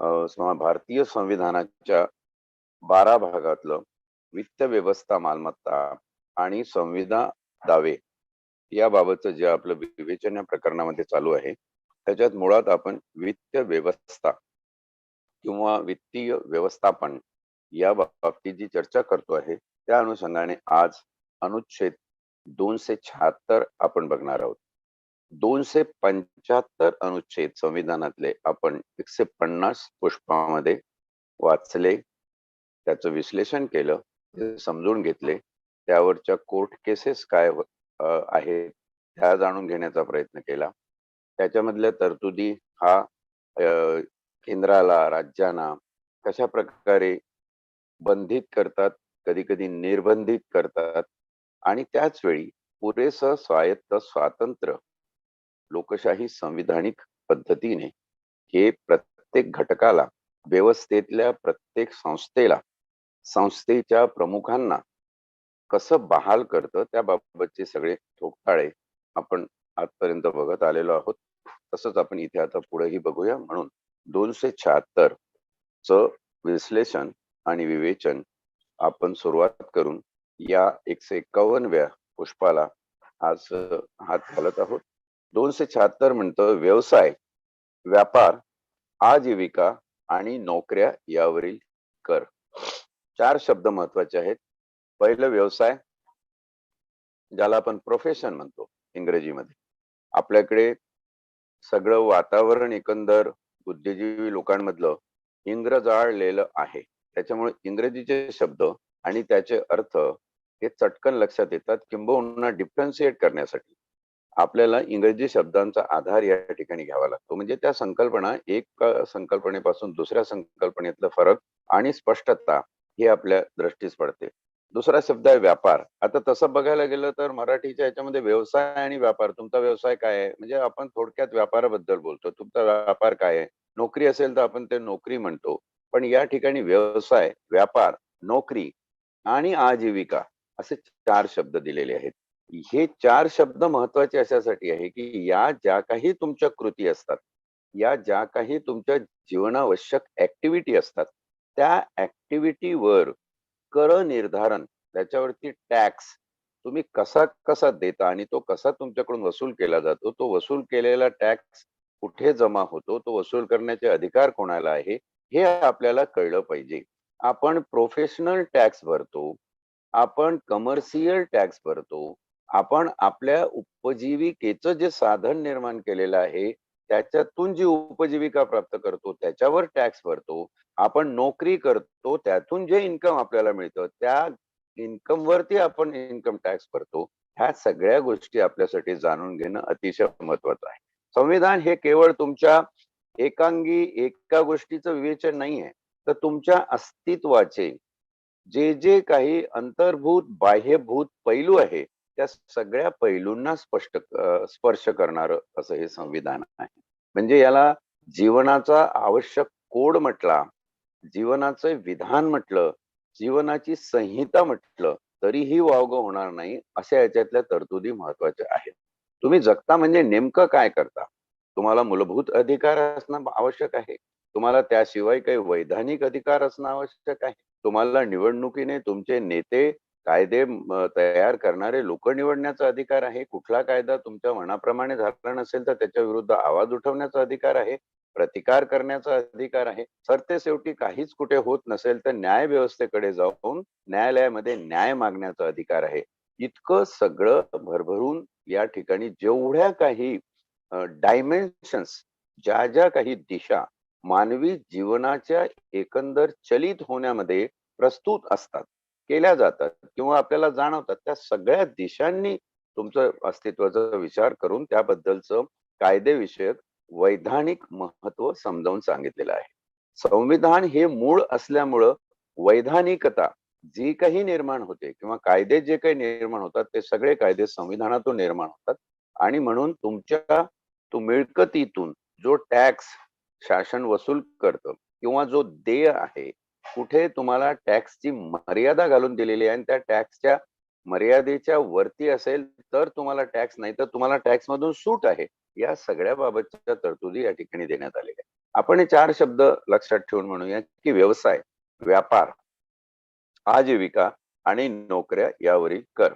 भारतीय संविधानाच्या 12 भागातलं वित्त व्यवस्था, मालमत्ता आणि संविदा दावे याबाबतचं जे आपलं विवेचन या प्रकरणामध्ये चालू आहे, त्याच्यात मुळात आपण वित्त व्यवस्था किंवा वित्तीय व्यवस्थापन या बाबतीत जी चर्चा करतो आहे, त्या अनुषंगाने आज अनुच्छेद 276 आपण बघणार आहोत. 275 अनुच्छेद संविधानातले आपण 150 पुष्पामध्ये वाचले, त्याचं विश्लेषण केलं, ते समजून घेतले, त्यावरच्या कोर्ट केसेस काय आहेत त्या जाणून घेण्याचा प्रयत्न केला. त्याच्यामधल्या तरतुदी हा केंद्राला, राज्यांना कशा प्रकारे बंधित करतात, कधी कधी निर्बंधित करतात, आणि त्याच वेळी पुरेसं स्वायत्त स्वातंत्र्य लोकशाही संविधानिक पद्धतीने हे प्रत्येक घटकाला, व्यवस्थेतल्या प्रत्येक संस्थेला, संस्थेच्या प्रमुखांना कसं बहाल करतं, त्याबाबतचे सगळे ठोकताळे आपण आजपर्यंत बघत आलेलो आहोत. तसंच आपण इथे आता पुढेही बघूया. म्हणून 276 च विश्लेषण आणि विवेचन आपण सुरुवात करून या 151व्या पुष्पाला आज हात घालत आहोत. 276 म्हणतं व्यवसाय, व्यापार, आजीविका आणि नोकऱ्या यावरील कर. 4 शब्द महत्वाचे आहेत. पहिलं व्यवसाय, ज्याला आपण प्रोफेशन म्हणतो इंग्रजीमध्ये. आपल्याकडे सगळं वातावरण एकंदर बुद्धिजीवी लोकांमधलं इंग्रजाळलेलं आहे, त्याच्यामुळे इंग्रजीचे शब्द आणि त्याचे अर्थ हे चटकन लक्षात येतात. किंबहुना डिफरन्शिएट करण्यासाठी आपल्याला इंग्रजी शब्दांचा आधार या ठिकाणी घ्यावा लागतो. म्हणजे त्या संकल्पना, एक संकल्पनेपासून दुसऱ्या संकल्पनेतलं फरक आणि स्पष्टता हे आपल्या दृष्टीस पडते. दुसरा शब्द आहे व्यापार. आता तसं बघायला गेलं तर मराठीच्या याच्यामध्ये व्यवसाय आणि व्यापार, तुमचा व्यवसाय काय आहे, म्हणजे आपण थोडक्यात व्यापाराबद्दल बोलतो. तुमचा व्यापार काय आहे, नोकरी असेल तर आपण ते नोकरी म्हणतो. पण या ठिकाणी व्यवसाय, व्यापार, नोकरी आणि आजीविका असे 4 शब्द दिलेले आहेत. हे 4 शब्द महत्वाचे अशासाठी आहे की या ज्या काही तुमच्या कृती असतात, या ज्या काही तुमच्या जीवनावश्यक ऍक्टिव्हिटी असतात, त्या ऍक्टिव्हिटीवर कर निर्धारण, त्याच्यावरती टॅक्स तुम्ही कसा कसा देता आणि तो कसा तुमच्याकडून वसूल केला जातो, तो वसूल केलेला टॅक्स कुठे जमा होतो, तो वसूल करण्याचे अधिकार कोणाला आहे, हे आपल्याला कळलं पाहिजे. आपण प्रोफेशनल टॅक्स भरतो, आपण कमर्शियल टॅक्स भरतो, आपण आपल्या उपजीविकेचं जे साधन निर्माण केलेलं आहे त्याच्यातून जी उपजीविका प्राप्त करतो त्याच्यावर टॅक्स भरतो, आपण नोकरी करतो त्यातून जे इन्कम आपल्याला मिळतं त्या इन्कम वरती आपण इन्कम टॅक्स भरतो. ह्या सगळ्या गोष्टी आपल्यासाठी जाणून घेणं अतिशय महत्वाचं आहे. संविधान हे केवळ तुमच्या एका गोष्टीचं विवेचन नाही आहे, तर तुमच्या अस्तित्वाचे जे जे काही अंतर्भूत बाह्यभूत पैलू आहे त्या सगळ्या पैलूंना स्पर्श करणारं असं हे संविधान आहे. म्हणजे याला जीवनाचा आवश्यक कोड म्हटला, जीवनाचं विधान म्हटलं, जीवनाची संहिता म्हटलं तरीही वावगं होणार नाही. अशा याच्यातल्या तरतुदी महत्वाच्या आहेत. तुम्ही जगता म्हणजे नेमकं काय करता, तुम्हाला मूलभूत अधिकार असणं आवश्यक आहे, तुम्हाला त्याशिवाय काही वैधानिक अधिकार असणं आवश्यक आहे, तुम्हाला निवडणुकीने तुमचे नेते, कायदे तयार करणारे लोक निवडण्याचा अधिकार आहे, कुठला कायदा तुमच्या मनाप्रमाणे झाला नसेल तर त्याच्या विरुद्ध आवाज उठवण्याचा अधिकार आहे, प्रतिकार करण्याचा अधिकार आहे, सरतेशेवटी काहीच कुठे होत नसेल तर न्याय व्यवस्थेकडे जाऊन न्यायालयामध्ये न्याय मागण्याचा अधिकार आहे. इतकं सगळं भरभरून या ठिकाणी जेवढ्या काही डायमेन्शन्स, ज्या ज्या काही दिशा मानवी जीवनाच्या एकंदर चलित होण्यामध्ये प्रस्तुत असतात, केल्या जातात किंवा आपल्याला जाणवतात, त्या सगळ्या दिशांनी तुमचं अस्तित्वाचा विचार करून त्याबद्दलचं कायदेविषयक वैधानिक महत्व समजावून सांगितलेलं आहे. संविधान हे मूळ असल्यामुळं वैधानिकता जी काही निर्माण होते किंवा कायदे जे काही निर्माण होतात ते सगळे कायदे संविधानातून निर्माण होतात. आणि म्हणून तुमच्या मिळकतीतून जो टॅक्स शासन वसूल करतं किंवा जो देय आहे, कुठे तुम्हाला टॅक्सची मर्यादा घालून दिलेली आहे आणि त्या टॅक्सच्या मर्यादेच्या वरती असेल तर तुम्हाला टॅक्स, नाही तर तुम्हाला टॅक्स मधून सूट आहे, या सगळ्या बाबतच्या तरतुदी या ठिकाणी देण्यात आलेल्या आहेत. आपण हे 4 शब्द लक्षात ठेवून म्हणूया की व्यवसाय, व्यापार, आजीविका आणि नोकऱ्या यावरील कर.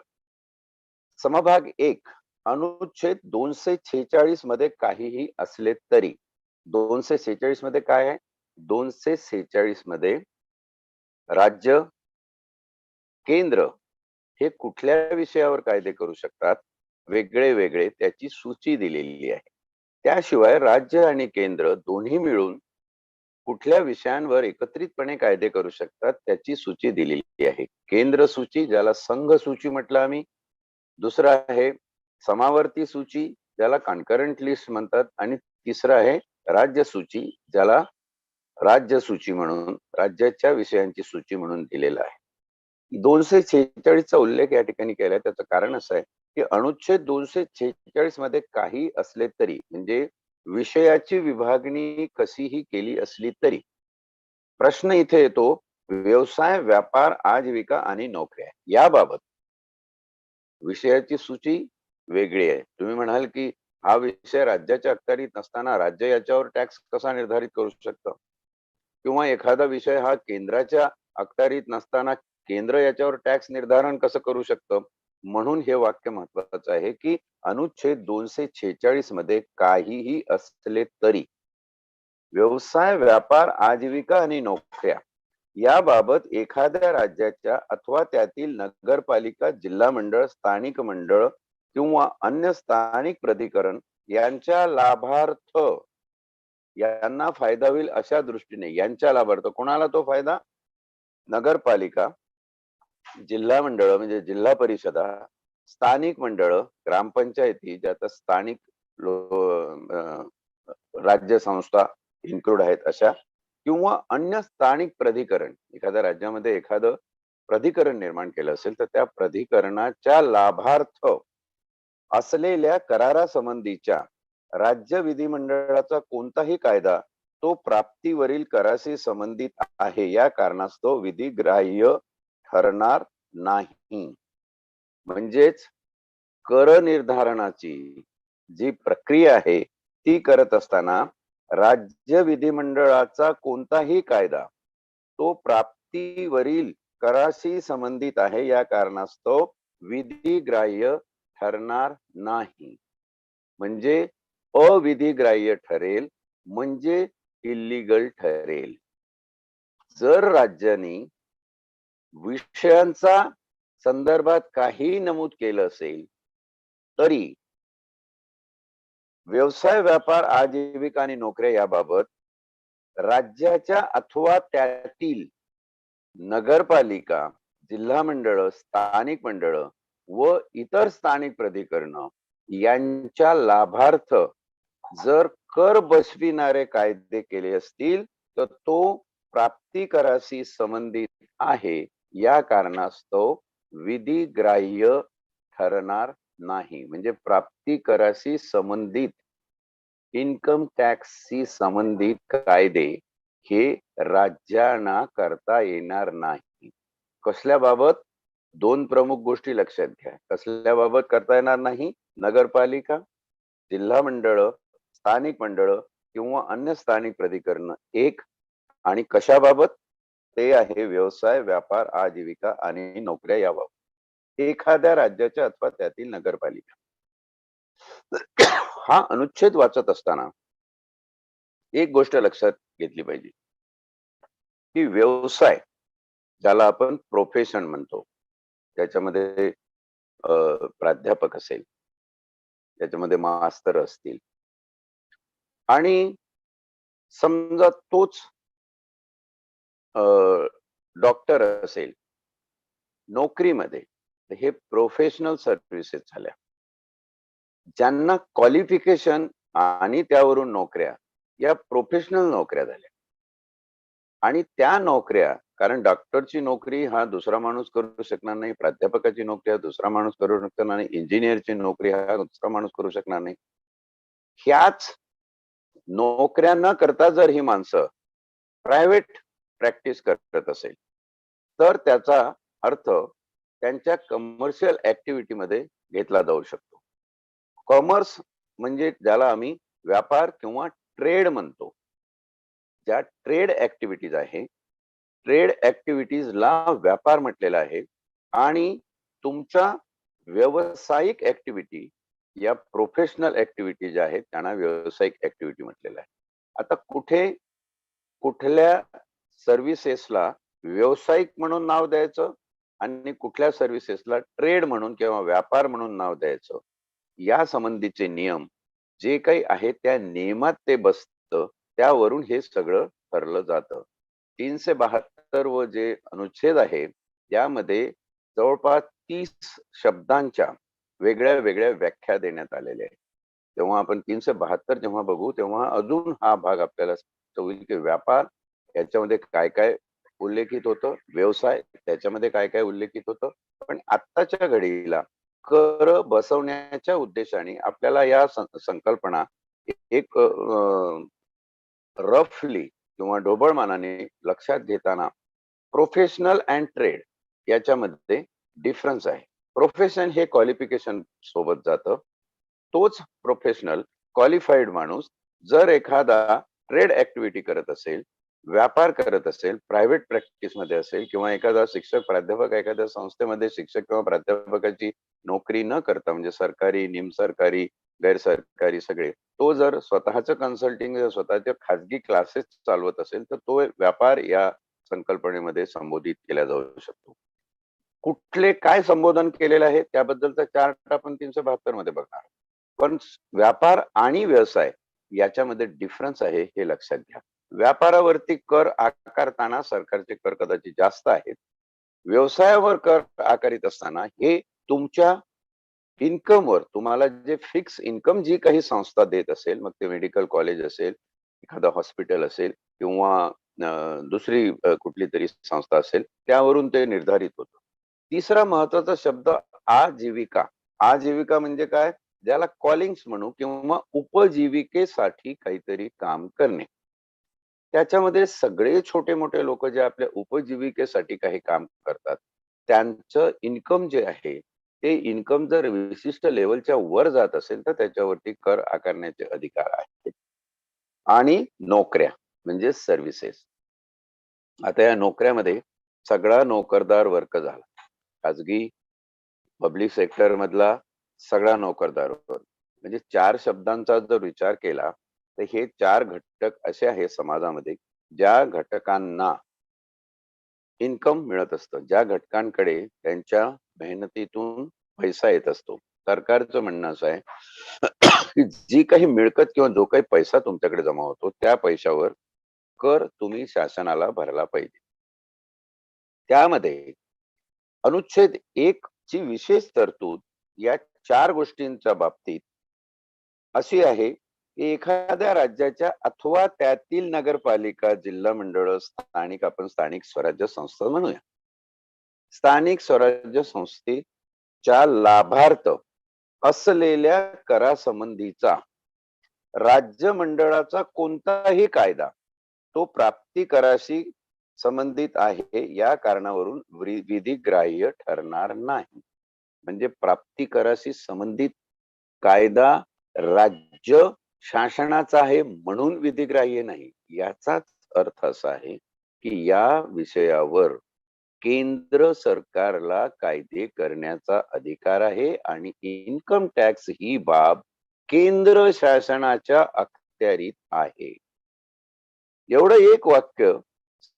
समभाग 1. अनुच्छेद 246 मध्ये काहीही असले तरी. 246 मध्ये काय आहे? 246 मध्ये राज्य, केंद्र हे कुठल्या विषयावर कायदे करू शकतात, वेगळे वेगळे त्याची सूची दिलेली आहे. त्याशिवाय राज्य आणि केंद्र दोन्ही मिळून कुठल्या विषयांवर एकत्रितपणे कायदे करू शकतात त्याची सूची दिलेली आहे. केंद्र सूची, ज्याला संघ सूची म्हटलं आम्ही. दुसरं आहे समावर्ती सूची, ज्याला कॉन्करंट लिस्ट म्हणतात. आणि तिसरं आहे राज्य सूची, ज्याला राज्य सूची म्हणून, राज्याच्या विषयांची सूची म्हणून दिलेलं आहे. 246चा उल्लेख या ठिकाणी केलाय. त्याचं कारण असं आहे की अनुच्छेद 246 मध्ये काही असले तरी, म्हणजे विषयाची विभागणी कशीही केली असली तरी, प्रश्न इथे येतो व्यवसाय, व्यापार, आजीविका आणि नोकऱ्या याबाबत विषयाची सूची वेगळी आहे. तुम्ही म्हणाल की हा विषय राज्याच्या अखत्यारीत नसताना राज्य याच्यावर टॅक्स कसा निर्धारित करू शकतं, किंवा एखादा विषय हा केंद्राच्या अखत्यारीत नसताना केंद्र याच्यावर टॅक्स निर्धारण कसं करू शकतं. म्हणून हे वाक्य महत्वाचं आहे की अनुच्छेद 246 मध्ये काहीही असले तरी व्यवसाय, व्यापार, आजीविका आणि नोकऱ्या याबाबत एखाद्या राज्याच्या अथवा त्यातील नगरपालिका, जिल्हा मंडळ, स्थानिक मंडळ किंवा अन्य स्थानिक प्राधिकरण यांच्या लाभार्थ, यांना फायदा होईल अशा दृष्टीने, यांच्या लाभार्थ कोणाला तो फायदा? नगरपालिका, जिल्हा मंडळ म्हणजे जिल्हा परिषदा, स्थानिक मंडळ, ग्रामपंचायती ज्यात स्थानिक राज्य संस्था इन्क्लूड आहेत अशा, किंवा अन्य स्थानिक प्राधिकरण. एखाद्या राज्यामध्ये एखादं प्राधिकरण निर्माण केलं असेल तर त्या प्राधिकरणाच्या लाभार्थ असलेल्या करारासंबंधीच्या राज्य विधिमंडळाचा कोणताही कायदा तो प्राप्तीवरील कराशी संबंधित आहे या कारणास्तव विधिग्राह्य ठरणार नाही. म्हणजेच कर निर्धारणाची जी प्रक्रिया आहे ती करत असताना राज्य विधिमंडळाचा कोणताही कायदा तो प्राप्तीवरील कराशी संबंधित आहे या कारणास्तव विधिग्राह्य ठरणार नाही. म्हणजे अविधिग्राह्य ठरेल, म्हणजे इल्लीगल ठरेल. जर राज्याने विषयांचा संदर्भात काही नमूद केलं असेल तरी व्यवसाय, व्यापार, आजीविका आणि नोकऱ्या याबाबत राज्याच्या अथवा त्यातील नगरपालिका, जिल्हा मंडळ, स्थानिक मंडळ व इतर स्थानिक प्राधिकरण यांच्या लाभार्थ जर कर बसविणारे कायदे केले असतील तर तो प्राप्ती कराशी संबंधित आहे या कारणास्तव विधिग्राह्य ठरणार नाही. म्हणजे प्राप्ती कराशी संबंधित, इन्कम टॅक्सशी संबंधित कायदे हे राज्यांना करता येणार नाही. कसल्या बाबत? 2 प्रमुख गोष्टी लक्षात घ्या. कसल्या बाबत करता येणार नाही? नगरपालिका, जिल्हा मंडळ, स्थानिक मंडळ किंवा अन्य स्थानिक प्राधिकरण एक. आणि कशाबाबत? ते आहे व्यवसाय, व्यापार, आजीविका आणि नोकऱ्या याबाबत एखाद्या राज्याच्या अथवा त्यातील नगरपालिका. हा अनुच्छेद वाचत असताना एक गोष्ट लक्षात घेतली पाहिजे की व्यवसाय, ज्याला आपण प्रोफेशन म्हणतो, त्याच्यामध्ये प्राध्यापक असेल, त्याच्यामध्ये मास्तर असतील, आणि समजा तोच डॉक्टर असेल नोकरीमध्ये, तर हे प्रोफेशनल सर्व्हिसेस झाल्या. ज्यांना क्वालिफिकेशन आणि त्यावरून नोकऱ्या, या प्रोफेशनल नोकऱ्या झाल्या. आणि त्या नोकऱ्या, कारण डॉक्टरची नोकरी हा दुसरा माणूस करू शकणार नाही, प्राध्यापकाची नोकरी हा दुसरा माणूस करू शकणार नाही, इंजिनियरची नोकरी हा दुसरा माणूस करू शकणार नाही. ह्याच नोकऱ्या न करता जर ही माणसं प्रायव्हेट प्रॅक्टिस करत असेल तर त्याचा अर्थ त्यांच्या कमर्शियल ऍक्टिव्हिटी मध्ये घेतला जाऊ शकतो. कॉमर्स म्हणजे ज्याला आम्ही व्यापार किंवा ट्रेड म्हणतो, ज्या ट्रेड ऍक्टिव्हिटीज आहे, ट्रेड ऍक्टिव्हिटीजला व्यापार म्हटलेला आहे आणि तुमच्या व्यावसायिक ऍक्टिव्हिटी या प्रोफेशनल ऍक्टिव्हिटी ज्या आहेत त्यांना व्यावसायिक ऍक्टिव्हिटी म्हटलेलं आहे. आता कुठल्या सर्व्हिसेसला व्यावसायिक म्हणून नाव द्यायचं आणि कुठल्या सर्व्हिसेसला ट्रेड म्हणून किंवा व्यापार म्हणून नाव द्यायचं, या संबंधीचे नियम जे काही आहे त्या नियमात ते बसतं, त्यावरून हे सगळं ठरलं जातं. 372 व जे अनुच्छेद आहे त्यामध्ये जवळपास 30 शब्दांच्या वेगळ्या वेगळ्या व्याख्या देण्यात आलेल्या आहेत. तेव्हा आपण 372 जेव्हा बघू तेव्हा अजून हा भाग आपल्याला स्पष्ट होईल की व्यापार याच्यामध्ये काय काय उल्लेखित होतं, व्यवसाय त्याच्यामध्ये काय काय उल्लेखित होतं. पण आत्ताच्या घडीला कर बसवण्याच्या उद्देशाने आपल्याला या संकल्पना एक रफली किंवा ढोबळमानाने लक्षात घेताना प्रोफेशनल अँड ट्रेड याच्यामध्ये डिफरन्स आहे. प्रोफेशन हे क्वालिफिकेशन सोबत जातं. तोच प्रोफेशनल क्वालिफाईड माणूस जर एखादा ट्रेड ऍक्टिव्हिटी करत असेल, व्यापार करत असेल, प्रायव्हेट प्रॅक्टिस मध्ये असेल किंवा एखादा शिक्षक प्राध्यापक एखाद्या संस्थेमध्ये शिक्षक किंवा प्राध्यापकाची नोकरी न करता म्हणजे सरकारी, निमसरकारी, गैरसरकारी सगळे, तो जर स्वतःच कन्सल्टिंग स्वतःचे खाजगी क्लासेस चालवत असेल तर तो व्यापार या संकल्पनेमध्ये संबोधित केला जाऊ शकतो. कुठले काय संबोधन केलेलं आहे त्याबद्दलचा चार्ट आपण 372 मध्ये बघणार. पण व्यापार आणि व्यवसाय याच्यामध्ये डिफरन्स आहे हे लक्षात घ्या. व्यापारावरती कर आकारताना सरकारचे कर कदाचित जास्त आहेत. व्यवसायावर कर आकारित असताना हे तुमच्या इन्कमवर तुम्हाला जे फिक्स इन्कम जी काही संस्था देत असेल, मग ते मेडिकल कॉलेज असेल, एखादं हॉस्पिटल असेल किंवा दुसरी कुठली तरी संस्था असेल, त्यावरून ते निर्धारित होतं. तिसरा महत्वाचा शब्द आजीविका. आजीविका म्हणजे काय? ज्याला कॉलिंग्स म्हणू किंवा उपजीविकेसाठी काहीतरी काम करणे. त्याच्यामध्ये सगळे छोटे मोठे लोक जे आपल्या उपजीविकेसाठी काही काम करतात, त्यांचं इन्कम जे आहे ते इन्कम जर विशिष्ट लेवलच्या वर जात असेल तर त्याच्यावरती कर आकारण्याचे अधिकार आहेत. आणि नोकऱ्या म्हणजे सर्व्हिसेस. आता या नोकऱ्यामध्ये सगळा नोकरदार वर्ग झाला. खाजगी, पब्लिक सेक्टर मधला सगळा नोकरदार वर्ग. म्हणजे 4 शब्दांचा जर विचार केला तर हे 4 घटक असे आहेत समाजामध्ये ज्या घटकांना इन्कम मिळत असतं, ज्या घटकांकडे त्यांच्या मेहनतीतून पैसा येत असतो. सरकारचं म्हणणं असं आहे की जी काही मिळकत किंवा जो काही पैसा तुमच्याकडे जमा होतो त्या पैशावर कर तुम्ही शासनाला भरला पाहिजे. त्यामध्ये अनुच्छेद 1 ची विशेष तरतूद या 4 गोष्टींच्या बाबतीत अशी आहे की एखाद्या राज्याच्या अथवा त्यातील नगरपालिका, जिल्हा मंडळ, स्थानिक स्वराज्य संस्था म्हणूया, स्थानिक स्वराज्य संस्थेच्या लाभार्थ असलेल्या करासंबंधीचा राज्य मंडळाचा कोणताही कायदा तो प्राप्ती कराशी संबंधित आहे या कारणावरून विधिग्राह्य ठरणार नाही. म्हणजे प्राप्ती कराशी संबंधित कायदा राज्य शासनाचा आहे म्हणून विधिग्राह्य नाही. याचाच अर्थ असा आहे की या विषयावर केंद्र सरकारला कायदे करण्याचा अधिकार आहे आणि इन्कम टॅक्स ही बाब केंद्र शासनाच्या अखत्यारीत आहे. एवढं एक वाक्य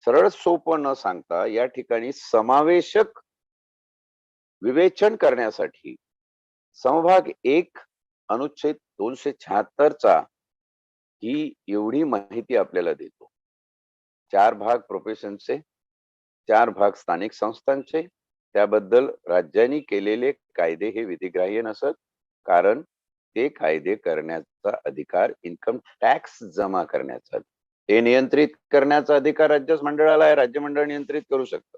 सरळ सोपं न सांगता या ठिकाणी समावेशक विवेचन करण्यासाठी समभाग 1 अनुच्छेद 276 चा ही एवढी माहिती आपल्याला देतो. 4 भाग प्रोफेशनचे, 4 भाग स्थानिक संस्थांचे, त्याबद्दल राज्यांनी केलेले कायदे हे विधिग्राह्य नसत, कारण ते कायदे करण्याचा अधिकार इन्कम टॅक्स जमा करण्याचा, ते नियंत्रित करण्याचा अधिकार राज्य मंडळाला आहे. राज्य मंडळ नियंत्रित करू शकतं.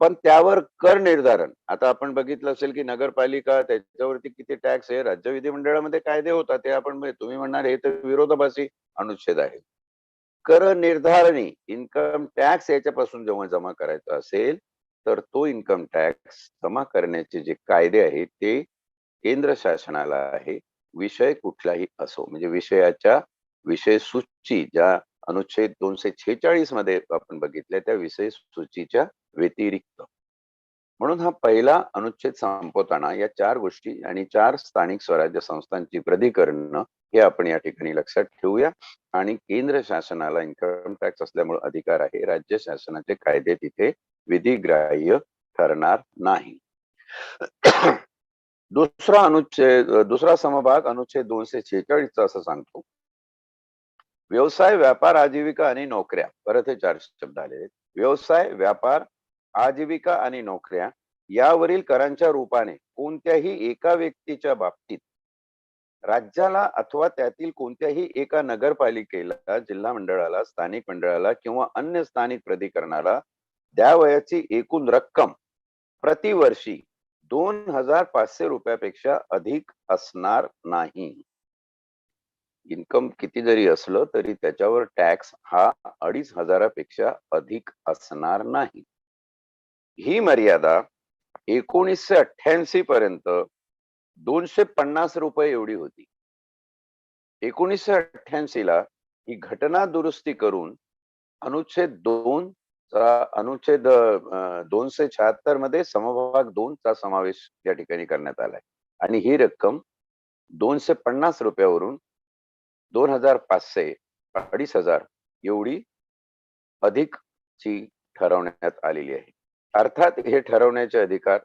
पण त्यावर कर निर्धारण, आता आपण बघितलं असेल की नगरपालिका त्याच्यावरती किती टॅक्स आहे, राज्य विधिमंडळामध्ये कायदे होतात, ते आपण तुम्ही म्हणणार हे तर विरोधाभासी अनुच्छेद आहे. कर निर्धारणी इन्कम टॅक्स याच्यापासून जेव्हा जमा करायचा असेल तर तो इन्कम टॅक्स जमा करण्याचे जे कायदे आहेत ते केंद्र शासनाला आहे. विषय कुठलाही असो, म्हणजे विषय सूची ज्या अनुच्छेद 246 मध्ये आपण बघितले त्या विषय सूचीच्या व्यतिरिक्त. म्हणून हा पहिला अनुच्छेद संपवताना या 4 गोष्टी आणि 4 स्थानिक स्वराज्य संस्थांची प्राधिकरण हे आपण या ठिकाणी लक्षात ठेवूया. आणि केंद्र शासनाला इन्कम टॅक्स असल्यामुळे अधिकार आहे, राज्य शासनाचे कायदे तिथे विधिग्राह्य ठरणार नाही. दुसरा समभाग अनुच्छेद 246 असं सांगतो, व्यवसाय, व्यापार, आजीविका आणि नोकऱ्या. परत हे 4 शब्द आले. व्यवसाय, व्यापार, आजीविका आणि नोकऱ्या यावरील करांच्या रूपाने कोणत्याही एका व्यक्तीच्या बाबतीत राज्याला अथवा त्यातील कोणत्याही एका नगरपालिकेला, जिल्हा मंडळाला, स्थानिक मंडळाला किंवा अन्य स्थानिक प्राधिकरणाला द्यावयाची एकूण रक्कम प्रतिवर्षी 2500 रुपयापेक्षा अधिक असणार नाही. इन्कम किती जरी असलं तरी त्याच्यावर टॅक्स हा 2500 पेक्षा अधिक असणार नाही. ही मर्यादा 1988 पर्यंत 250 रुपये एवढी होती. 1988 ला ही घटना दुरुस्ती करून अनुच्छेद 276 मध्ये समभाग 2 चा समावेश या ठिकाणी करण्यात आलाय आणि ही रक्कम 250 रुपयावरून 2500 2500 एवढी अधिकची ठरवण्यात आलेली आहे. अर्थात हे ठरवण्याचे अधिकार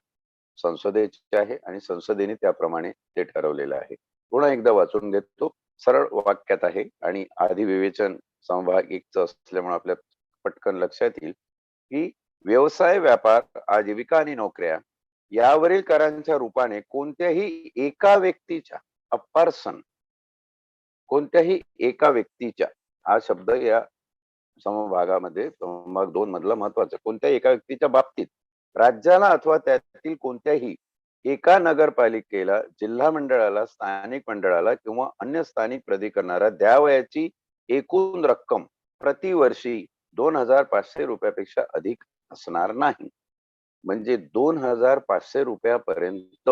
संसदेचे आहे आणि संसदेने त्याप्रमाणे ते ठरवलेलं आहे. पुन्हा एकदा वाचून घेतो. सरळ वाक्यात आहे आणि आधी विवेचन समभाग 1 च असल्यामुळे आपल्या पटकन लक्षात येईल की व्यवसाय, व्यापार, आजीविका आणि नोकऱ्या यावरील करांच्या रूपाने कोणत्याही एका व्यक्तीच्या, अ पर्सन, कोणत्याही एका व्यक्तीच्या, हा शब्द या समभागामध्ये समभाग 2 मधला महत्वाचा, कोणत्याही एका व्यक्तीच्या बाबतीत राज्याला अथवा त्यातील कोणत्याही एका नगरपालिकेला, जिल्हा मंडळाला, स्थानिक मंडळाला किंवा अन्य स्थानिक प्राधिकरणाला द्यावयाची एकूण रक्कम प्रतिवर्षी 2500 रुपयापेक्षा अधिक असणार नाही. म्हणजे 2500 रुपयापर्यंत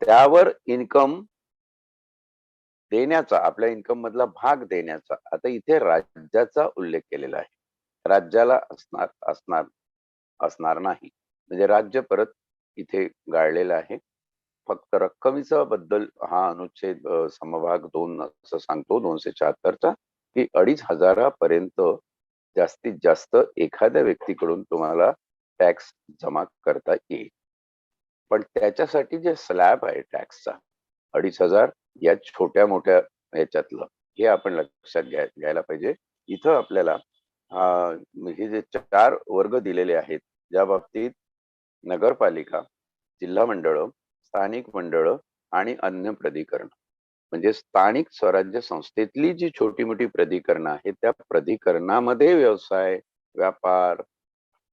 त्यावर इन्कम देण्याचा, आपल्या इन्कम मधला भाग देण्याचा, आता इथे राज्याचा उल्लेख केलेला आहे. राज्याला असणार नाही. म्हणजे राज्य परत इथे गाळलेला आहे. फक्त रक्कमीचा बद्दल हा अनुच्छेद समभाग 2 असं सांगतो 276 चा की 2500 पर्यंत जास्तीत जास्त एखाद्या व्यक्तीकडून तुम्हाला टॅक्स जमा करता येईल. पण त्याच्यासाठी जे स्लॅब आहे टॅक्सचा 2500 या छोट्या मोठ्या ह्याच्यातलं, हे आपण लक्षात घ्यायला पाहिजे. इथं आपल्याला हे जे 4 वर्ग दिलेले आहेत, ज्या बाबतीत नगरपालिका, जिल्हा मंडळ, स्थानिक मंडळ आणि अन्य प्राधिकरण, म्हणजे स्थानिक स्वराज्य संस्थेतली जी छोटी मोठी प्राधिकरणं आहेत त्या प्राधिकरणामध्ये व्यवसाय, व्यापार,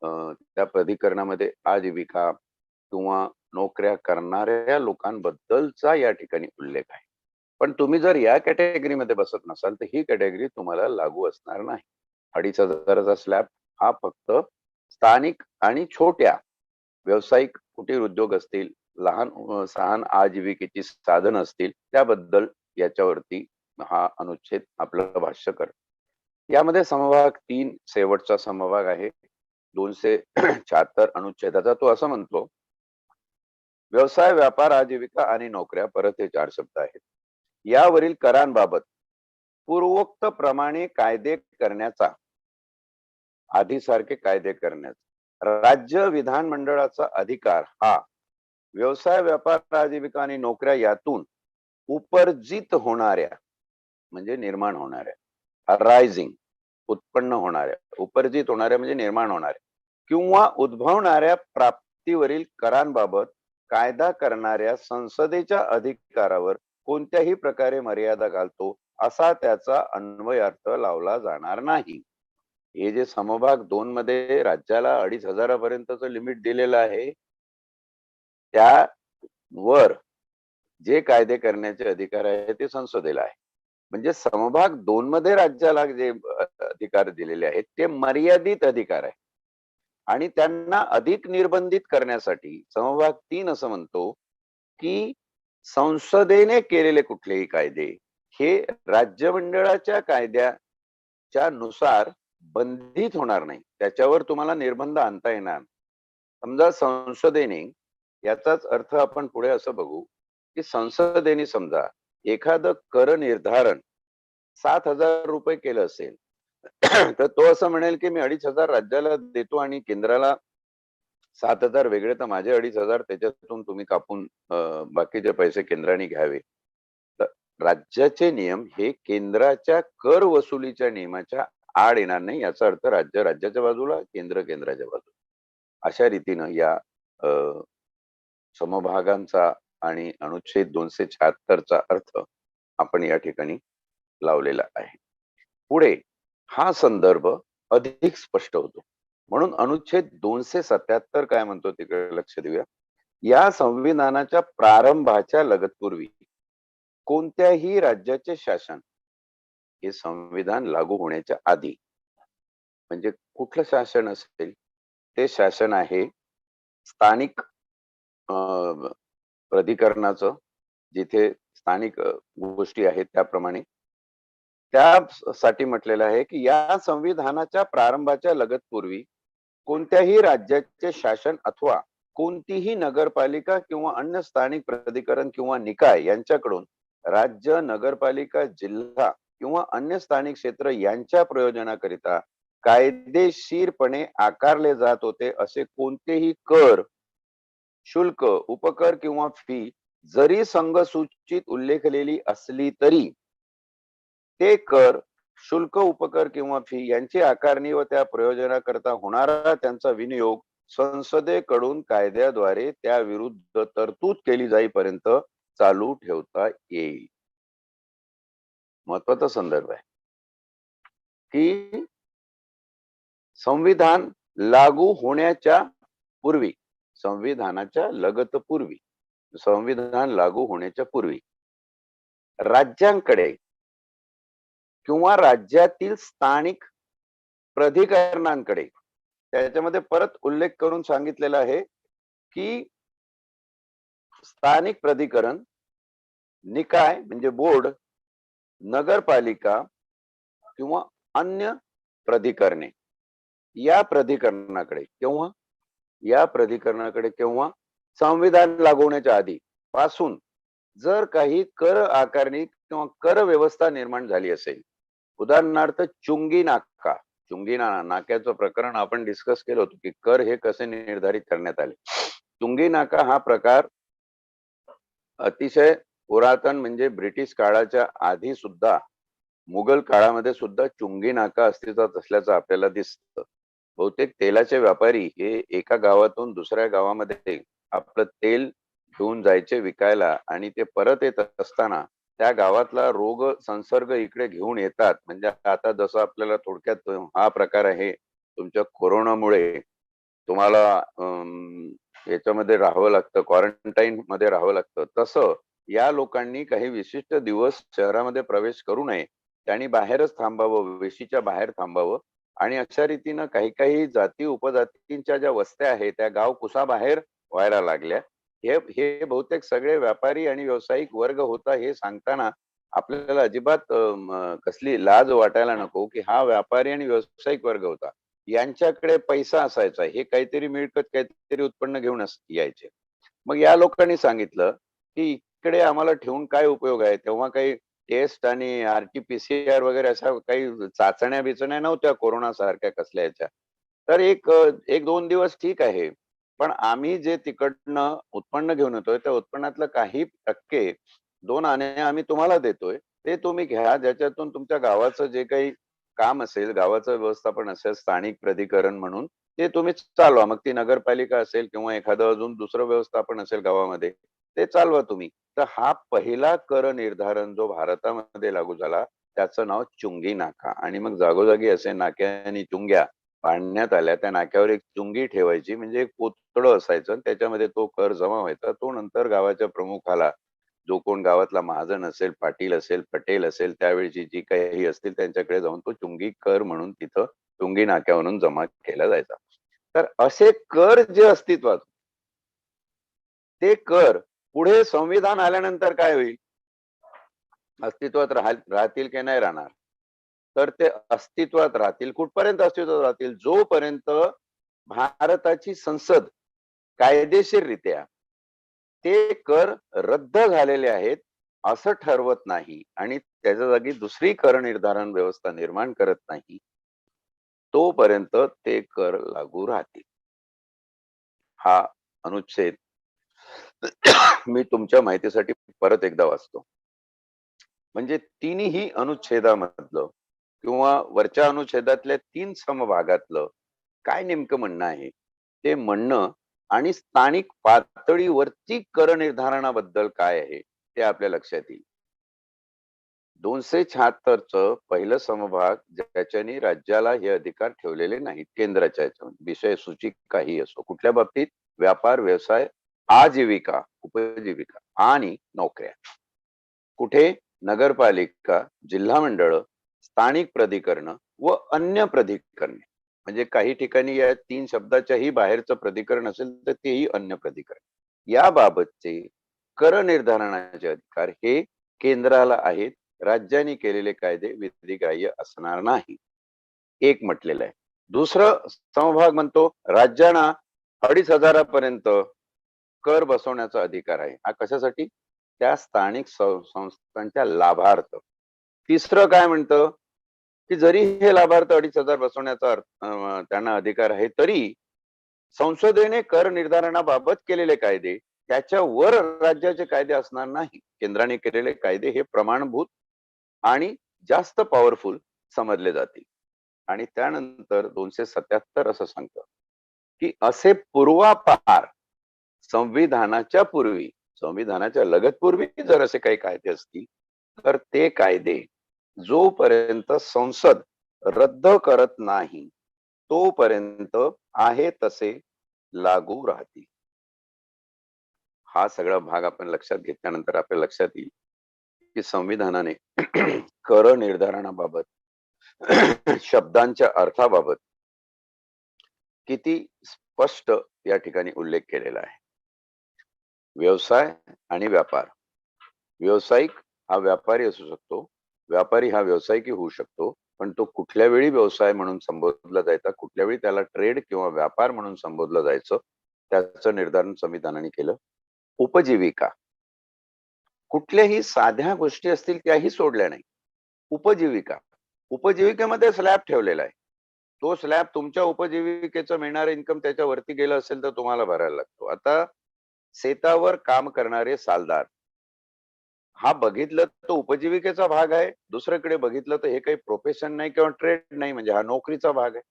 त्या प्राधिकरणामध्ये आजीविका किंवा नोकऱ्या करणाऱ्या लोकांबद्दलचा या ठिकाणी उल्लेख आहे. पण तुम्ही जर या कॅटेगरीमध्ये बसत नसाल तर ही कॅटेगरी तुम्हाला लागू असणार नाही. 2500चा स्लॅब हा फक्त स्थानिक आणि छोट्या व्यावसायिक कुटीर उद्योग असतील, लहान आजीविकेची साधन असतील, त्याबद्दल याच्यावरती हा अनुच्छेद आपलं भाष्य करतो. यामध्ये समभाग 3 शेवटचा समभाग आहे 276 अनुच्छेदाचा. तो असं म्हणतो, व्यवसाय, व्यापार, आजीविका आणि नोकऱ्या, परत हे 4 शब्द आहेत, यावरील करांबाबत पूर्वोक्त प्रमाणे कायदे करण्याचा, आधीसारखे कायदे करण्याचा राज्य विधानमंडळाचा अधिकार हा व्यवसाय, व्यापार, आजीविका आणि नोकऱ्या यातून उपर्जित होणाऱ्या, म्हणजे निर्माण होणाऱ्या, अरायझिंग, उत्पन्न होणाऱ्या, उपर्जित होणाऱ्या म्हणजे निर्माण होणाऱ्या किंवा उद्भवणाऱ्या प्राप्तीवरील करांबाबत कायदा करणाऱ्या संसदेच्या अधिकारावर कोणत्याही प्रकारे मर्यादा घालतो असा त्याचा अन्वयार्थ लावला जाणार नाही. हे जे समभाग 2 मध्ये राज्याला 2500 पर्यंतचं लिमिट दिलेलं आहे, त्यावर जे कायदे करण्याचे अधिकार आहे ते संसदेला आहे. म्हणजे समभाग 2 मध्ये राज्याला जे अधिकार दिलेले आहेत ते मर्यादित अधिकार आहे आणि त्यांना अधिक निर्बंधित करण्यासाठी समभाग 3 असं म्हणतो की संसदेने केलेले कुठलेही कायदे हे राज्य मंडळाच्या कायद्याच्या नुसार बंधित होणार नाही, त्याच्यावर तुम्हाला निर्बंध आणता येणार नाही. समजा संसदेने, याचाच अर्थ आपण पुढे असं बघू की संसदेने समजा एखादं कर निर्धारण 7,000 रुपये केलं असेल, तर तो असं म्हणेल की मी 2,500 राज्याला देतो आणि केंद्राला 7,000 वेगळे, तर माझे 2,500 त्याच्यातून तुम्ही कापून बाकीचे पैसे केंद्राने घ्यावे. तर राज्याचे नियम हे केंद्राच्या कर वसुलीच्या नियमाच्या आड येणार नाही, याचा अर्थ राज्य राज्याच्या बाजूला, केंद्र केंद्राच्या बाजूला. अशा रीतीनं या समभागांचा आणि अनुच्छेद 276चा अर्थ आपण या ठिकाणी लावलेला आहे. पुढे हा संदर्भ अधिक स्पष्ट होतो, म्हणून अनुच्छेद 277 काय म्हणतो तिकडे लक्ष देऊया. या संविधानाच्या प्रारंभाच्या लगतपूर्वी कोणत्याही राज्याचे शासन हे संविधान लागू होण्याच्या आधी, म्हणजे कुठलं शासन असेल ते शासन आहे स्थानिक प्राधिकरणाचं, जिथे स्थानिक गोष्टी आहेत त्याप्रमाणे त्यासाठी म्हटलेलं आहे की या संविधानाच्या प्रारंभाच्या लगतपूर्वी कोणत्याही राज्याचे शासन अथवा कोणतीही नगरपालिका किंवा अन्य स्थानिक प्राधिकरण किंवा निकाय यांच्याकडून राज्य, नगरपालिका, जिल्हा किंवा अन्य स्थानिक क्षेत्र यांच्या प्रयोजनाकरिता कायदेशीरपणे आकारले जात होते असे कोणतेही कर, शुल्क, उपकर किंवा फी जरी संघसूचित उल्लेखलेली असली तरी ते कर, शुल्क, उपकर किंवा फी यांची आकारणी व त्या प्रयोजनाकरता होणारा त्यांचा विनियोग संसदेकडून कायद्याद्वारे त्या विरुद्ध तरतूद केली जाईपर्यंत चालू ठेवता येईल. महत्वाचा संदर्भ आहे की संविधान लागू होण्याच्या पूर्वी, संविधानाच्या लगतपूर्वी, संविधान लागू होण्याच्या पूर्वी राज्यांकडे किंवा राज्यातील स्थानिक प्राधिकरणांकडे, त्याच्यामध्ये परत उल्लेख करून सांगितलेला आहे की स्थानिक प्राधिकरण, निकाय म्हणजे बोर्ड, नगरपालिका किंवा अन्य प्राधिकरणे या प्राधिकरणाकडे केव्हा संविधान लागू होण्याच्या आधी पासून जर काही कर आकारणी किंवा कर व्यवस्था निर्माण झाली असेल, उदाहरणार्थ चुंगी नाक्याचं प्रकरण आपण डिस्कस केलं होतं की कर हे कसे निर्धारित करण्यात आले. चुंगी नाका हा प्रकार अतिशय पुरातन, म्हणजे ब्रिटिश काळाच्या आधी सुद्धा, मुघल काळामध्ये सुद्धा चुंगी नाका अस्तित्वात असल्याचं आपल्याला दिसतं. बहुतेक तेलाचे व्यापारी हे एका गावातून दुसऱ्या गावामध्ये आपलं तेल घेऊन जायचे विकायला, आणि ते परत येत असताना त्या गावातला रोग संसर्ग इकडे घेऊन येतात. म्हणजे आता जसं आपल्याला थोडक्यात हा प्रकार आहे, तुमच्या कोरोनामुळे तुम्हाला याच्यामध्ये राहावं लागतं, क्वारंटाईन मध्ये राहावं लागतं, तसं या लोकांनी काही विशिष्ट दिवस शहरामध्ये प्रवेश करू नये, त्यांनी बाहेरच थांबावं, वेशीच्या बाहेर थांबावं. आणि अशा रीतीनं काही काही जाती उपजातींच्या ज्या वस्त्या आहेत त्या गाव कुसाबाहेर व्हायला लागल्या. हे बहुतेक सगळे व्यापारी आणि व्यावसायिक वर्ग होता, हे सांगताना आपल्याला अजिबात कसली लाज वाटायला नको की हा व्यापारी आणि व्यावसायिक वर्ग होता, यांच्याकडे पैसा असायचा, हे काहीतरी मिळकत, काहीतरी उत्पन्न घेऊन यायचे. मग या लोकांनी सांगितलं की इकडे आम्हाला ठेवून काय उपयोग आहे. तेव्हा काही टेस्ट आणि RT-PCR वगैरे अशा काही चाचण्या बिचण्या नव्हत्या कोरोना सारख्या कसल्या याच्या. तर एक दोन दिवस ठीक आहे, पण आम्ही जे तिकडनं उत्पन्न घेऊन येतोय त्या उत्पन्नातलं काही टक्के 2 आणे आम्ही तुम्हाला देतोय, ते तुम्ही घ्या. ज्याच्यातून तुमच्या गावाचं जे काही काम असेल, गावाचं व्यवस्थापन असेल, स्थानिक प्राधिकरण म्हणून ते तुम्ही चालवा. मग ती नगरपालिका असेल किंवा एखादं अजून दुसरं व्यवस्थापन असेल गावामध्ये, ते चालवा तुम्ही. तर हा पहिला कर निर्धारण जो भारतामध्ये लागू झाला त्याचं नाव चुंगी नाका. आणि मग जागोजागी असे नाक्या आणि चुंग्या बांधण्यात आल्या. त्या नाक्यावर एक चुंगी ठेवायची, म्हणजे एक पोतडं असायचं, त्याच्यामध्ये तो कर जमा व्हायचा. तो नंतर गावाच्या प्रमुखाला, जो कोण गावातला महाजन असेल, पाटील असेल, पटेल असेल, त्यावेळची जी काही असतील त्यांच्याकडे जाऊन तो चुंगी कर म्हणून तिथं चुंगी नाक्यावरून जमा केला जायचा. तर असे कर जे अस्तित्वात, ते कर पुढे संविधान आल्यानंतर काय होईल, अस्तित्वात राहतील की नाही राहणार, तर ते अस्तित्वात राहतील. कुठपर्यंत अस्तित्वात राहतील? जोपर्यंत भारताची संसद कायदेशीररित्या ते कर रद्द झालेले आहेत असं ठरवत नाही आणि त्याच्या जागी दुसरी कर निर्धारण व्यवस्था निर्माण करत नाही, तोपर्यंत ते कर लागू राहतील. हा अनुच्छेद मी तुमच्या माहितीसाठी परत एकदा वाचतो. म्हणजे तिन्ही अनुच्छेदामधलं किंवा वरच्या अनुच्छेदातल्या 3 समभागातलं काय नेमकं म्हणणं आहे, ते म्हणणं आणि स्थानिक पातळीवरती कर निर्धारणाबद्दल काय आहे ते आपल्या लक्षात येईल. 276चं पहिलं समभाग ज्याच्याने राज्याला हे अधिकार ठेवलेले नाहीत केंद्राच्या ह्याच्यामध्ये, विषय सूची काही असो, कुठल्या बाबतीत? व्यापार, व्यवसाय, आजीविका, उपजीविका आणि नोकऱ्या. कुठे? नगरपालिका, जिल्हा मंडळ, स्थानिक प्राधिकरण व अन्य प्राधिकरणे. म्हणजे काही ठिकाणी या 3 शब्दाच्याही बाहेरचं प्राधिकरण असेल तर तेही अन्य प्राधिकरण. याबाबतचे कर निर्धारणाचे अधिकार हे केंद्राला आहेत. राज्यांनी केलेले कायदे विधिग्राह्य असणार नाही, एक म्हटलेलं आहे. दुसरं समभाग म्हणतो राज्यांना 2,500 पर्यंत कर बसवण्याचा अधिकार आहे. हा कशासाठी? त्या स्थानिक संस्थांच्या लाभार्थ. तिसरं काय म्हणतं की जरी हे लाभार्थ 2,500 बसवण्याचा त्यांना अधिकार आहे, तरी संसदेने कर निर्धारणाबाबत केलेले कायदे त्याच्यावर राज्याचे कायदे असणार नाही. केंद्राने केलेले कायदे हे प्रमाणभूत आणि जास्त पॉवरफुल समजले जातील. आणि त्यानंतर 277 असं सांगतं की असे पूर्वापार संविधानाच्या पूर्वी, संविधानाच्या लगत पूर्वी जर असे काही कायदे असतील तर ते कायदे जोपर्यंत संसद रद्द करत नाही तोपर्यंत आहे तसे लागू राहतील. हा सगळा भाग आपण लक्षात घेतल्यानंतर आपल्या लक्षात येईल की संविधानाने कर निर्धारणाबाबत शब्दांच्या अर्थाबाबत किती स्पष्ट या ठिकाणी उल्लेख केलेला आहे. व्यवसाय आणि व्यापार. व्यावसायिक हा व्यापारी असू शकतो, व्यापारी हा व्यावसायिकी होऊ शकतो, पण तो कुठल्या वेळी व्यवसाय म्हणून संबोधला जायचा, कुठल्या वेळी त्याला ट्रेड किंवा व्यापार म्हणून संबोधलं जायचं, त्याचं निर्धारण संविधानाने केलं. उपजीविका. कुठल्याही साध्या गोष्टी असतील त्याही सोडल्या नाही. उपजीविका. उपजीविकेमध्ये स्लॅब ठेवलेला आहे. तो स्लॅब तुमच्या उपजीविकेचं मिळणारं इन्कम त्याच्यावरती गेलं असेल तर तुम्हाला भरायला लागतो. आता शेतावर काम करणारे सालदार, हा बघितलं तो उपजीविकेचा भाग आहे, दुसरीकडे बघितलं तर हे काही प्रोफेशन नाही किंवा ट्रेड नाही, म्हणजे हा नोकरीचा भाग आहे.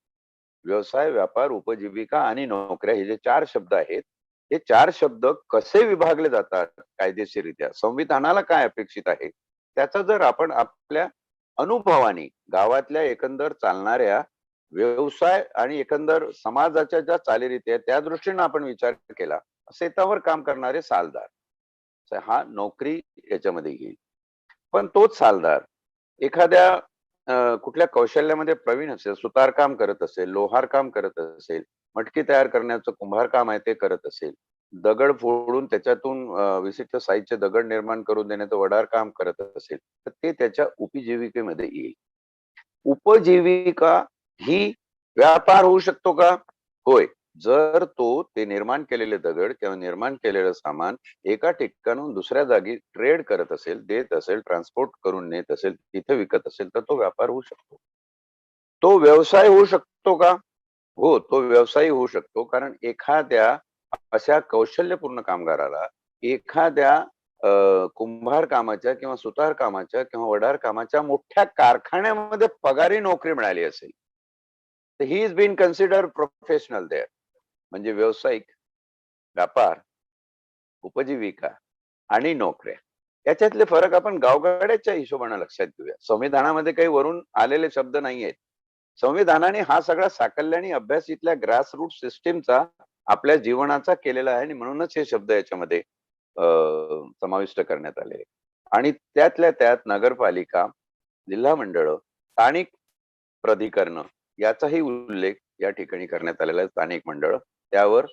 व्यवसाय, व्यापार, उपजीविका आणि नोकऱ्या हे जे 4 शब्द आहेत, हे 4 शब्द कसे विभागले जातात कायदेशीररित्या, संविधानाला काय अपेक्षित आहे, त्याचा जर आपण आपल्या अनुभवाने गावातल्या एकंदर चालणाऱ्या व्यवसाय आणि एकंदर समाजाच्या ज्या चालीरीती आहेत त्या दृष्टीने आपण विचार केला, शेतावर काम करणारे सालदार हा नोकरी याच्यामध्ये येईल. पण तोच सालदार एखाद्या कुठल्या कौशल्यामध्ये प्रवीण असेल, सुतारकाम करत असेल, लोहार काम करत असेल, मटकी तयार करण्याचं कुंभार काम आहे ते करत असेल, दगड फोडून त्याच्यातून विशिष्ट साईजचे दगड निर्माण करून देण्याचं वडार काम करत असेल, तर ते त्याच्या उपजीविकेमध्ये येईल. उपजीविका ही व्यापार होऊ शकतो का? होय. जर तो ते निर्माण केलेले दगड किंवा निर्माण केलेलं सामान एका ठिकाणाहून दुसऱ्या जागी ट्रेड करत असेल, देत असेल, ट्रान्सपोर्ट करून नेत असेल, तिथे विकत असेल तर तो व्यापार होऊ शकतो. तो व्यवसाय होऊ शकतो का? हो, तो व्यवसाय होऊ शकतो. कारण एखाद्या अशा कौशल्यपूर्ण कामगाराला एखाद्या कुंभार कामाच्या किंवा सुतार कामाच्या किंवा वडार कामाच्या मोठ्या कारखान्यामध्ये पगारी नोकरी मिळाली असेल, तर he is been consider professional there. म्हणजे व्यावसायिक, व्यापार, उपजीविका आणि नोकऱ्या याच्यातले फरक आपण गावगाड्याच्या हिशोबाने लक्षात घेऊया. संविधानामध्ये काही वरून आलेले शब्द नाही आहेत. संविधानाने हा सगळा साकल्याने अभ्यास इथल्या ग्रासरूट सिस्टीमचा आपल्या जीवनाचा केलेला आहे आणि म्हणूनच हे शब्द याच्यामध्ये समाविष्ट करण्यात आले. आणि त्यातल्या त्यात नगरपालिका, जिल्हा मंडळ, स्थानिक प्राधिकरण याचाही उल्लेख या ठिकाणी करण्यात आलेला आहे. स्थानिक मंडळ, त्यावर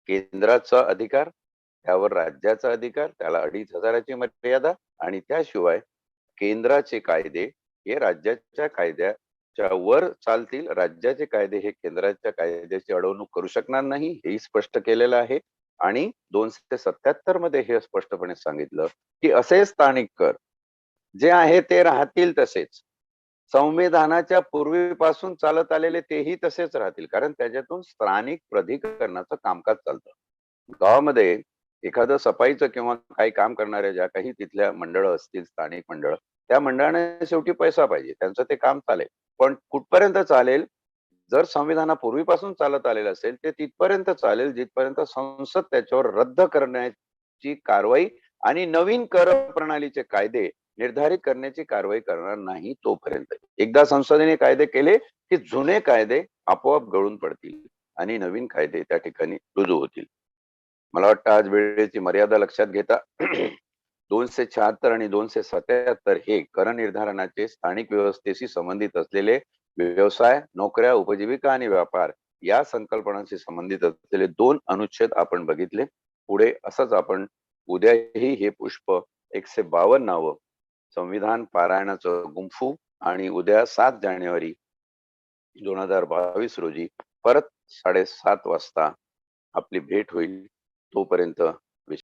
केंद्राचा अधिकार, त्यावर राज्याचा अधिकार, त्याला 2,500ची मर्यादा आणि त्याशिवाय केंद्राचे कायदे हे राज्याच्या कायद्याच्या वर चालतील. राज्याचे कायदे हे केंद्राच्या कायद्याची अडवणूक करू शकणार नाही, हेही स्पष्ट केलेलं आहे. आणि 277 मध्ये हे स्पष्टपणे सांगितलं की असे स्थानिक कर जे आहे ते राहतील तसेच. संविधानाच्या पूर्वीपासून चालत आलेले तेही तसेच राहतील, कारण त्याच्यातून स्थानिक प्राधिकरणाचं कामकाज चालतं. गावामध्ये एखादं सफाईचं किंवा काही काम करणाऱ्या ज्या काही तिथल्या मंडळ असतील, स्थानिक मंडळ, त्या मंडळाने शेवटी पैसा पाहिजे, त्यांचं ते काम चालेल. पण कुठपर्यंत चालेल? जर संविधानापूर्वीपासून चालत आलेलं असेल ते तिथपर्यंत चालेल, जिथपर्यंत संसद त्याच्यावर रद्द करण्याची कारवाई आणि नवीन कर प्रणालीचे कायदे निर्धारित करण्याची कारवाई करणार नाही तोपर्यंत. एकदा संसदेने कायदे केले की जुने कायदे आपोआप गळून पडतील आणि नवीन कायदे त्या ठिकाणी रुजू होतील. मला वाटतं आज वेळेची मर्यादा लक्षात घेता 276 आणि 277 हे कर निर्धारणाचे स्थानिक व्यवस्थेशी संबंधित असलेले व्यवसाय, नोकऱ्या, उपजीविका आणि व्यापार या संकल्पनांशी संबंधित असलेले 2 अनुच्छेद आपण बघितले. पुढे असंच आपण उद्याही हे पुष्प 152 नावं संविधान पारायणाचं गुंफू आणि उद्या 7 जानेवारी 2022 रोजी परत 7:30 वाजता आपली भेट होईल. तोपर्यंत